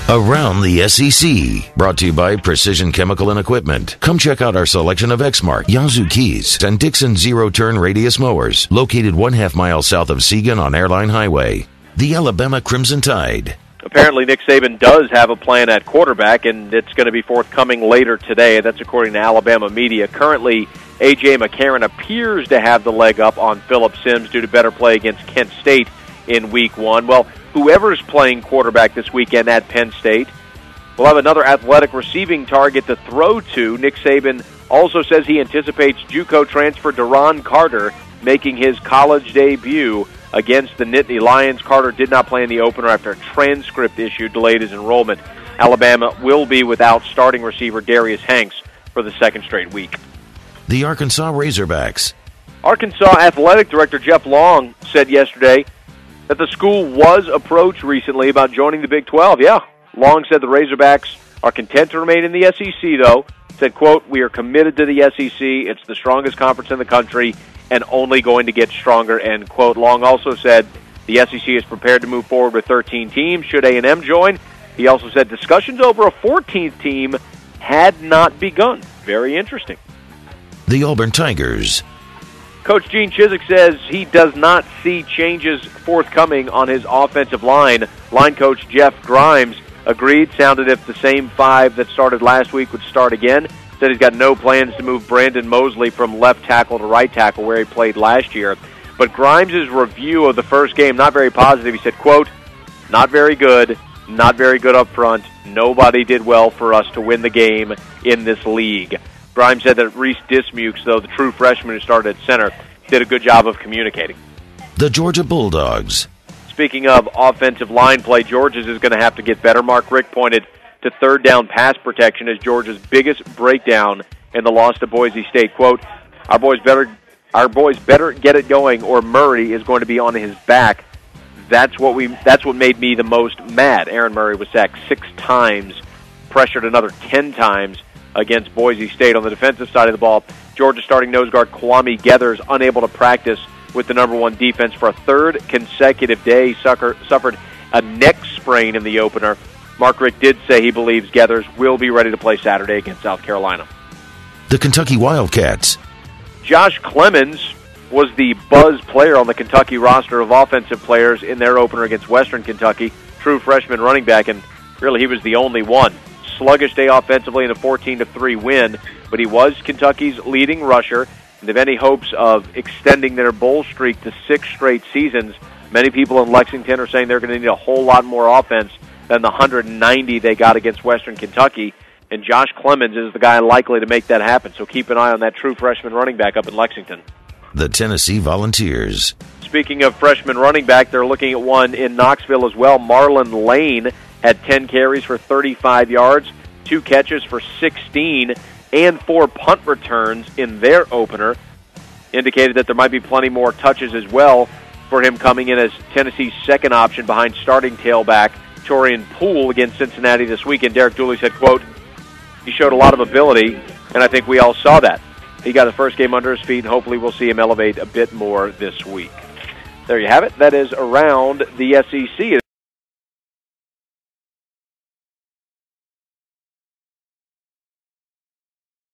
Around the SEC, brought to you by Precision Chemical and Equipment. Come check out our selection of Exmark, Yazoo keys, and Dixon zero-turn radius mowers, located 1/2 mile south of Siegen on Airline Highway. The Alabama Crimson Tide. Apparently, Nick Saban does have a plan at quarterback, and it's going to be forthcoming later today. That's according to Alabama media. Currently, A.J. McCarron appears to have the leg up on Phillip Sims due to better play against Kent State in Week 1. Well, whoever's playing quarterback this weekend at Penn State will have another athletic receiving target to throw to. Nick Saban also says he anticipates JUCO transfer Deron Carter making his college debut against the Nittany Lions. Carter did not play in the opener after a transcript issue delayed his enrollment. Alabama will be without starting receiver Darius Hanks for the second straight week. The Arkansas Razorbacks. Arkansas Athletic Director Jeff Long said yesterday that the school was approached recently about joining the Big 12. Yeah, Long said the Razorbacks are content to remain in the SEC, though. Said, quote, "We are committed to the SEC. It's the strongest conference in the country and only going to get stronger," end quote. Long also said the SEC is prepared to move forward with 13 teams should A&M join. He also said discussions over a 14th team had not begun. Very interesting. The Auburn Tigers. Coach Gene Chizik says he does not see changes forthcoming on his offensive line. Line coach Jeff Grimes agreed, sounded if the same 5 that started last week would start again. Said he's got no plans to move Brandon Mosley from left tackle to right tackle where he played last year. But Grimes' review of the first game, not very positive. He said, quote, "Not very good, not very good up front. Nobody did well for us to win the game in this league." Grimes said that Reese Dismukes, though the true freshman who started at center, did a good job of communicating. The Georgia Bulldogs. Speaking of offensive line play, Georgia's is going to have to get better. Mark Richt pointed to third down pass protection as Georgia's biggest breakdown in the loss to Boise State. Quote, our boys better get it going or Murray is going to be on his back. That's what made me the most mad. Aaron Murray was sacked 6 times, pressured another 10 times against Boise State. On the defensive side of the ball, Georgia starting nose guard Kwame Geathers unable to practice with the number 1 defense for a 3rd consecutive day. He suffered a neck sprain in the opener. Mark Richt did say he believes Geathers will be ready to play Saturday against South Carolina. The Kentucky Wildcats. Josh Clemens was the buzz player on the Kentucky roster of offensive players in their opener against Western Kentucky. True freshman running back, and really he was the only one. Sluggish day offensively in a 14-3 win, but he was Kentucky's leading rusher. And if any hopes of extending their bowl streak to 6 straight seasons, many people in Lexington are saying they're going to need a whole lot more offense than the 190 they got against Western Kentucky. And Josh Clemens is the guy likely to make that happen. So keep an eye on that true freshman running back up in Lexington. The Tennessee Volunteers. Speaking of freshman running back, they're looking at one in Knoxville as well. Marlon Lane had 10 carries for 35 yards, 2 catches for 16, and 4 punt returns in their opener. Indicated that there might be plenty more touches as well for him coming in as Tennessee's second option behind starting tailback Torian Poole against Cincinnati this weekend. Derek Dooley said, quote, "He showed a lot of ability, and I think we all saw that. He got his first game under his feet, and hopefully we'll see him elevate a bit more this week." There you have it. That is around the SEC.